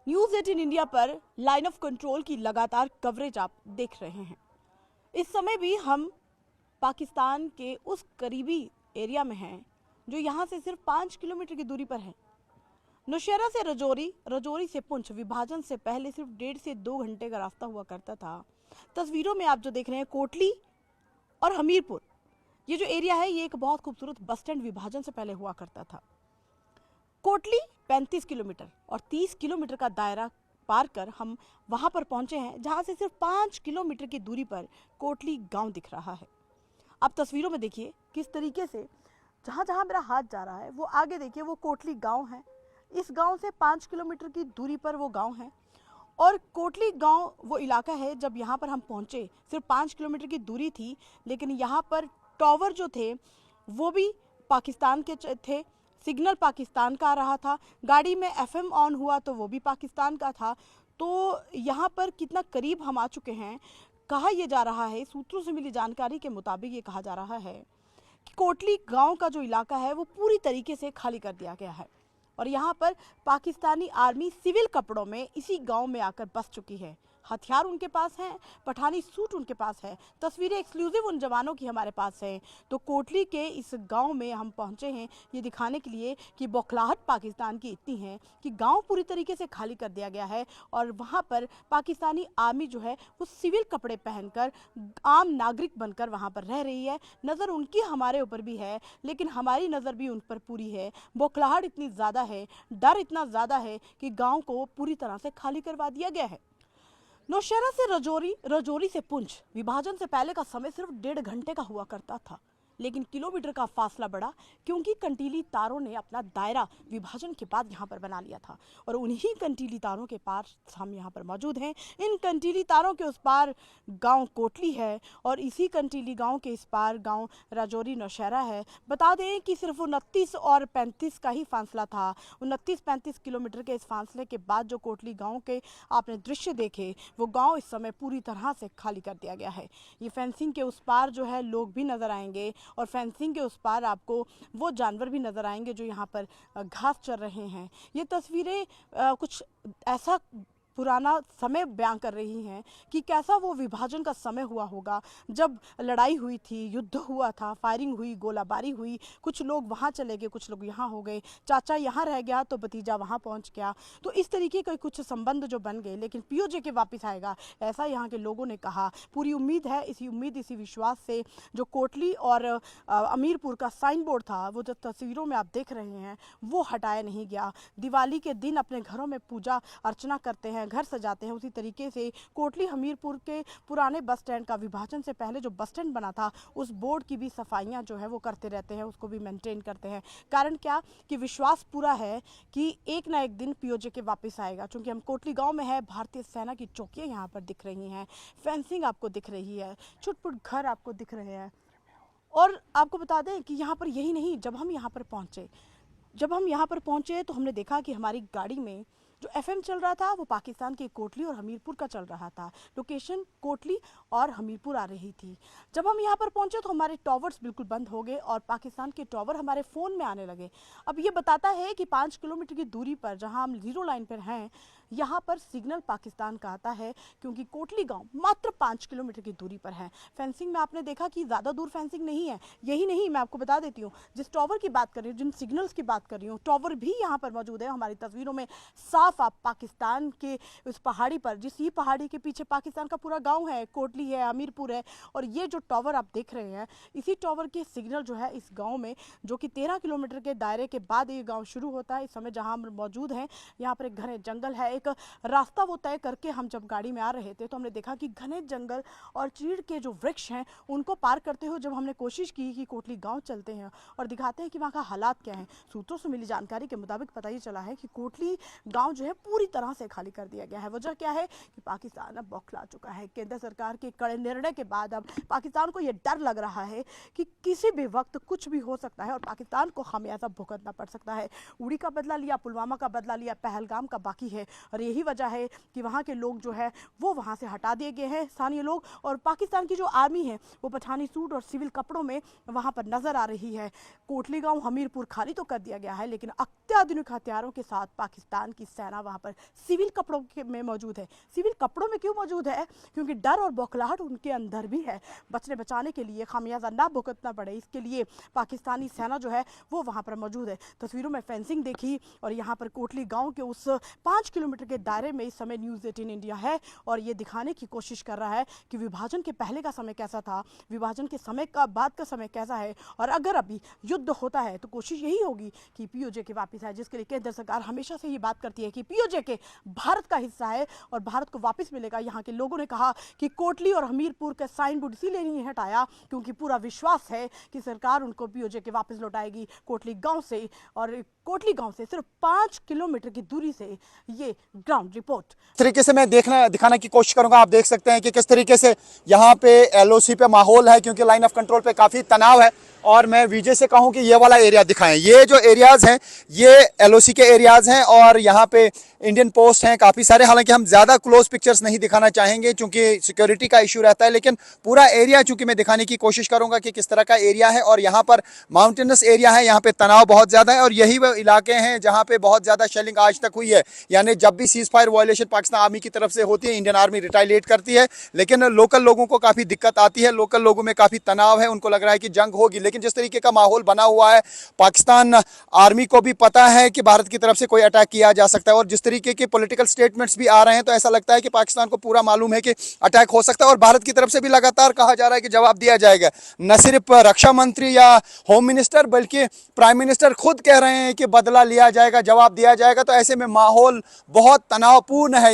News 18 India पर line of control की लगातार कवरेज आप देख रहे हैं। इस समय भी हम पाकिस्तान के उस करीबी एरिया में हैं जो यहाँ से सिर्फ 5 किलोमीटर की दूरी पर है। नौशेरा से रजौरी, रजौरी से पुंछ विभाजन से पहले सिर्फ 1.5 से 2 घंटे का रास्ता हुआ करता था। तस्वीरों में आप जो देख रहे हैं कोटली और हमीरपुर, ये जो एरिया है ये एक बहुत खूबसूरत बस स्टैंड विभाजन से पहले हुआ करता था। कोटली 35 किलोमीटर और 30 किलोमीटर का दायरा पार कर हम वहां पर पहुंचे हैं जहां से सिर्फ 5 किलोमीटर की दूरी पर कोटली गांव दिख रहा है। आप तस्वीरों में देखिए किस तरीके से जहां जहां मेरा हाथ जा रहा है वो आगे देखिए, वो कोटली गांव है। इस गांव से 5 किलोमीटर की दूरी पर वो गांव है और कोटली गांव वो इलाका है। जब यहाँ पर हम पहुंचे सिर्फ 5 किलोमीटर की दूरी थी, लेकिन यहाँ पर टावर जो थे वो भी पाकिस्तान के थे, सिग्नल पाकिस्तान का आ रहा था, गाड़ी में FM ऑन हुआ तो वो भी पाकिस्तान का था। तो यहाँ पर कितना करीब हम आ चुके हैं। कहा यह जा रहा है, सूत्रों से मिली जानकारी के मुताबिक ये कहा जा रहा है कि कोटली गांव का जो इलाका है वो पूरी तरीके से खाली कर दिया गया है और यहाँ पर पाकिस्तानी आर्मी सिविल कपड़ों में इसी गांव में आकर बस चुकी है। हथियार उनके पास हैं, पठानी सूट उनके पास है, तस्वीरें एक्सक्लूसिव उन जवानों की हमारे पास हैं। तो कोटली के इस गांव में हम पहुंचे हैं ये दिखाने के लिए कि बौखलाहट पाकिस्तान की इतनी है कि गांव पूरी तरीके से खाली कर दिया गया है और वहां पर पाकिस्तानी आर्मी जो है वो सिविल कपड़े पहनकर आम नागरिक बनकर वहां पर रह रही है। नज़र उनकी हमारे ऊपर भी है, लेकिन हमारी नज़र भी उन पर पूरी है। बौखलाहट इतनी ज़्यादा है, डर इतना ज़्यादा है कि गाँव को पूरी तरह से खाली करवा दिया गया है। नौशेरा से रजौरी, रजौरी से पुंछ विभाजन से पहले का समय सिर्फ 1.5 घंटे का हुआ करता था, लेकिन किलोमीटर का फासला बढ़ा क्योंकि कंटीली तारों ने अपना दायरा विभाजन के बाद यहाँ पर बना लिया था और उन्हीं कंटीली तारों के पास हम यहाँ पर मौजूद हैं। इन कंटीली तारों के उस पार गांव कोटली है और इसी कंटीली गांव के इस पार गांव रजौरी नौशेरा है। बता दें कि सिर्फ 29 और 35 का ही फासला था। 29-35 किलोमीटर के इस फासले के बाद जो कोटली गाँव के आपने दृश्य देखे वो गाँव इस समय पूरी तरह से खाली कर दिया गया है। ये फेंसिंग के उस पार जो है लोग भी नज़र आएंगे और फेंसिंग के उस पार आपको वो जानवर भी नज़र आएंगे जो यहाँ पर घास चर रहे हैं। ये तस्वीरें कुछ ऐसा पुराना समय बयां कर रही हैं कि कैसा वो विभाजन का समय हुआ होगा जब लड़ाई हुई थी, युद्ध हुआ था, फायरिंग हुई, गोलाबारी हुई, कुछ लोग वहाँ चले गए, कुछ लोग यहाँ हो गए, चाचा यहाँ रह गया तो भतीजा वहाँ पहुँच गया। तो इस तरीके के कुछ संबंध जो बन गए, लेकिन POJ के वापस आएगा ऐसा यहाँ के लोगों ने कहा। पूरी उम्मीद है, इसी उम्मीद इसी विश्वास से जो कोटली और अमीरपुर का साइन बोर्ड था वो जो तस्वीरों में आप देख रहे हैं वो हटाया नहीं गया। दिवाली के दिन अपने घरों में पूजा अर्चना करते हैं, घर सजाते हैं, उसी तरीके से कोटली हमीरपुर के पुराने बस स्टैंड का विभाजन से पहले जो बस स्टैंड बना था उस बोर्ड की भी सफाइयां जो है वो करते रहते हैं, उसको भी मेंटेन करते हैं। कारण क्या कि विश्वास पूरा है कि एक ना एक दिन POJ के वापस आएगा। चूंकि हम कोटली गांव में है, भारतीय सेना की चौकियां यहाँ पर दिख रही हैं, फेंसिंग आपको दिख रही है, छुटपुट घर आपको दिख रहे हैं। और आपको बता दें कि यहाँ पर यही नहीं, जब हम यहाँ पर पहुँचे तो हमने देखा कि हमारी गाड़ी में जो FM चल रहा था वो पाकिस्तान के कोटली और हमीरपुर का चल रहा था। लोकेशन कोटली और हमीरपुर आ रही थी। जब हम यहाँ पर पहुँचे तो हमारे टावर्स बिल्कुल बंद हो गए और पाकिस्तान के टावर हमारे फ़ोन में आने लगे। अब ये बताता है कि 5 किलोमीटर की दूरी पर जहाँ हम 0 लाइन पर हैं यहाँ पर सिग्नल पाकिस्तान का आता है, क्योंकि कोटली गांव मात्र 5 किलोमीटर की दूरी पर है। फेंसिंग में आपने देखा कि ज़्यादा दूर फेंसिंग नहीं है। यही नहीं, मैं आपको बता देती हूँ, जिस टावर की बात कर रही हूँ, जिन सिग्नल्स की बात कर रही हूँ, टावर भी यहाँ पर मौजूद है। हमारी तस्वीरों में साफ आप पाकिस्तान के उस पहाड़ी पर, जिस ही पहाड़ी के पीछे पाकिस्तान का पूरा गाँव है, कोटली है, हमीरपुर है, और ये जो टावर आप देख रहे हैं इसी टावर के सिग्नल जो है इस गाँव में, जो कि 13 किलोमीटर के दायरे के बाद ये गाँव शुरू होता है। इस समय जहाँ हम मौजूद हैं यहाँ पर एक घने जंगल है। एक रास्ता वो तय करके हम जब गाड़ी में आ रहे थे तो हमने देखा कि घने जंगल और चीड़ के जो वृक्ष हैं उनको पार करते हुए जब हमने कोशिश की कि कोटली गांव चलते हैं और दिखाते हैं कि वहाँ का हालात क्या हैं, सूत्रों से मिली जानकारी के मुताबिक पता ही चला है कि कोटली गांव जो है पूरी तरह से खाली कर दिया गया है। वजह क्या है कि पाकिस्तान अब बौखला चुका है। केंद्र सरकार के कड़े निर्णय के बाद अब पाकिस्तान को यह डर लग रहा है कि किसी भी वक्त कुछ भी हो सकता है और पाकिस्तान को खामियाजा भुगतना पड़ सकता है। उड़ी का बदला लिया, पुलवामा का बदला लिया, पहलगाम का बाकी है और यही वजह है कि वहाँ के लोग जो है वो वहाँ से हटा दिए गए हैं, स्थानीय लोग। और पाकिस्तान की जो आर्मी है वो पठानी सूट और सिविल कपड़ों में वहाँ पर नजर आ रही है। कोटली गांव हमीरपुर खाली तो कर दिया गया है, लेकिन अत्याधुनिक हथियारों के साथ पाकिस्तान की सेना वहां पर सिविल कपड़ों में मौजूद है। सिविल कपड़ों में क्यों मौजूद है? क्योंकि डर और बौखलाहट उनके अंदर भी है। बचने बचाने के लिए, खामियाजा ना भुगतना पड़े, इसके लिए पाकिस्तानी सेना जो है वो वहां पर मौजूद है। तस्वीरों में फेंसिंग देखी और यहाँ पर कोटली गाँव के उस 5 किलोमीटर के दायरे में इस समय न्यूज़ 18 इंडिया है और ये दिखाने की कोशिश कर रहा है कि विभाजन के पहले का समय कैसा था, विभाजन के समय का बाद का समय कैसा है, और अगर अभी युद्ध होता है तो कोशिश यही होगी कि पीओजे के वापस आए, जिसके लिए केंद्र सरकार हमेशा से ये बात करती है कि पीओजे के भारत का हिस्सा है और भारत को वापस मिलेगा। यहाँ के लोगों ने कहा कि कोटली और हमीरपुर का साइन बोर्ड इसीलिए नहीं हटाया क्योंकि पूरा विश्वास है कि सरकार उनको पीओजे के वापस लौटाएगी। कोटली गांव से, और कोटली गांव से सिर्फ 5 किलोमीटर की दूरी से ये ग्राउंड रिपोर्ट। इस तरीके से मैं दिखाने की कोशिश करूंगा। आप देख सकते हैं कि किस तरीके से यहाँ पे एलओसी पे माहौल है, क्योंकि लाइन ऑफ कंट्रोल पे काफी तनाव है। और मैं विजय से कहूं कि ये वाला एरिया दिखाएं। ये जो एरियाज हैं ये एलओसी के एरियाज हैं और यहाँ पे इंडियन पोस्ट हैं काफी सारे। हालांकि हम ज्यादा क्लोज पिक्चर्स नहीं दिखाना चाहेंगे क्योंकि सिक्योरिटी का इशू रहता है, लेकिन पूरा एरिया चूंकि मैं दिखाने की कोशिश करूंगा कि किस तरह का एरिया है। और यहाँ पर माउंटेनस एरिया है, यहाँ पे तनाव बहुत ज्यादा है और यही वो इलाके हैं जहाँ पे बहुत ज्यादा शेलिंग आज तक हुई है। यानी जब भी cease fire violation Pakistan army की तरफ से होती है, इंडियन आर्मी रिटालिएट करती है, लेकिन लोकल लोगों को काफी दिक्कत आती है। लोकल लोगों में काफी तनाव है, उनको लग रहा है कि जंग होगी। लेकिन जिस तरीके का माहौल बना हुआ है, पाकिस्तान आर्मी को भी पता है कि भारत की तरफ से कोई अटैक किया जा सकता है। और जिस तरीके के पॉलिटिकल स्टेटमेंट्स भी आ रहे हैं तो ऐसा लगता है कि पाकिस्तान को पूरा मालूम है कि अटैक हो सकता है। और भारत की तरफ से भी लगातार कहा जा रहा है कि जवाब दिया जाएगा। न सिर्फ रक्षा मंत्री या होम मिनिस्टर बल्कि प्राइम मिनिस्टर खुद कह रहे हैं कि बदला लिया जाएगा, जवाब दिया जाएगा। तो ऐसे में माहौल बहुत तनावपूर्ण है।